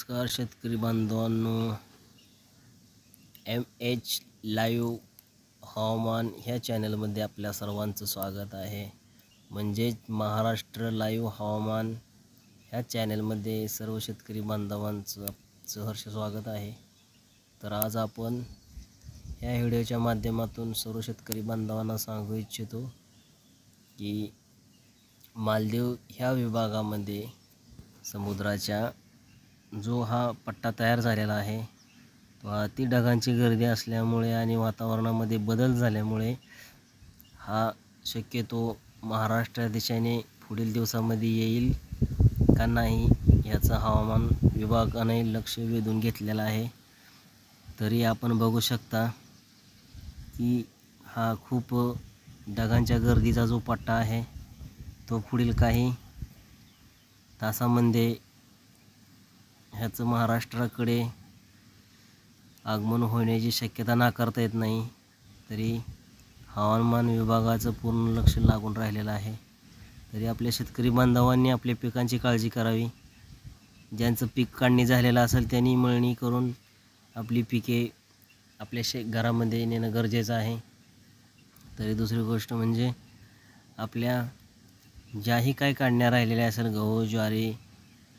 नमस्कार शेतकरी बांधवांनो, MH लाईव्ह हवामान ह्या चॅनलमध्ये आपल्या सर्वांचं स्वागत आहे। म्हणजेच महाराष्ट्र लाईव्ह हवामान ह्या चॅनलमध्ये सर्व शेतकरी बांधवांचं सहर्ष स्वागत आहे। तर आज आपण ह्या व्हिडिओच्या माध्यमातून सर्व शेतकरी बांधवांना सांगू इच्छितो की मालदीव ह्या विभागामध्ये समुद्राच्या जो हा पट्टा तयार झालेला आहे तो अति ढगांची गर्दी असल्यामुळे आणि वातावरणामध्ये बदल झाल्यामुळे हा शक्यतो महाराष्ट्र दिशेने पुढील दिवसामध्ये येईल का नाही याचा हवामान विभागाने लक्ष वेधून घेतलेला आहे। तरी आपण बघू शकता की हा खूप ढगांच्या गर्दीचा जो पट्टा आहे तो पुढील काही तासामध्ये ह्याचं महाराष्ट्राकडे आगमन होण्याची शक्यता नाकारता येत नाही। तरी हवामान विभागाचं पूर्ण लक्ष लागून राहिलेलं आहे। तरी आपल्या शेतकरी बांधवांनी आपल्या पिकांची काळजी करावी। ज्यांचं पीक काढणी झालेलं असेल त्यांनी मळणी करून आपली पिके आपल्या घरामध्ये नेणं गरजेचं आहे। तरी दुसरी गोष्ट म्हणजे आपल्या ज्याही काही काढण्या राहिलेल्या असेल गहू, ज्वारी,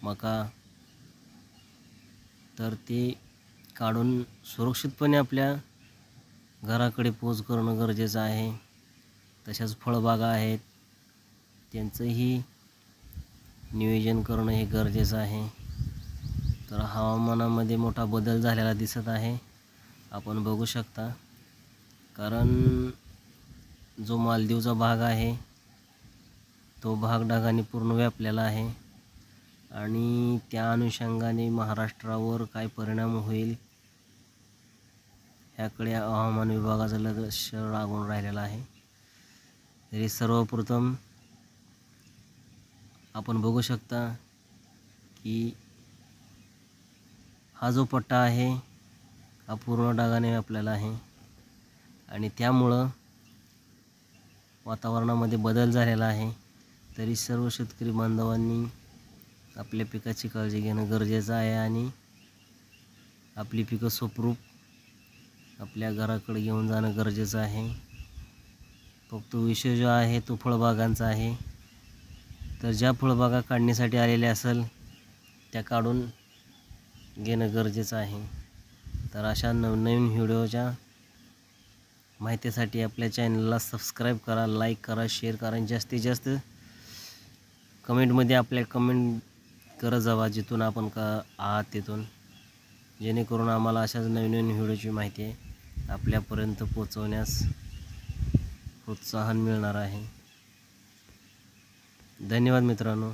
मका, तर ते काढून सुरक्षितपणे आपल्या घराकडे पोच करणं गरजेचं आहे। तशाच फळबागा आहेत त्यांचंही नियोजन करणं हे गरजेचं आहे। तर हवामानामध्ये मोठा बदल झालेला दिसत आहे, आपण बघू शकता। कारण जो मालदीवचा भाग आहे तो भाग ढगांनी पूर्ण व्यापलेला आहे आणि त्या अनुषंगाने महाराष्ट्रावर काय परिणाम होईल ह्याकडे हवामान विभागाचं लक्ष लागून राहिलेलं आहे। तरी सर्वप्रथम आपण बघू शकता की हा जो पट्टा आहे हा पूर्ण ढगाने व्यापलेला आहे आणि त्यामुळं वातावरणामध्ये बदल झालेला आहे। तरी सर्व शेतकरी बांधवांनी आपल्या पिकाची काळजी घेणं गरजेचं आहे आणि आपली पिकं सुखरूप आपल्या घराकडे घेऊन जाणं गरजेचं आहे। फक्त विषय जो आहे तो फळबागांचा आहे। तर ज्या फळबागा काढणीसाठी आलेल्या असेल त्या काढून घेणं गरजेचं आहे। तर अशा नवनवीन व्हिडिओच्या माहितीसाठी आपल्या चॅनलला सबस्क्राईब करा, लाईक करा, शेअर करा आणि जास्तीत जास्त कमेंटमध्ये आपल्या कमेंट करत जावा जिथून आपण आहात तिथून, जेणेकरून आम्हाला अशाच नवीन नवीन व्हिडिओची माहिती आपल्यापर्यंत पोहोचवण्यास प्रोत्साहन मिळणार आहे। धन्यवाद मित्रांनो।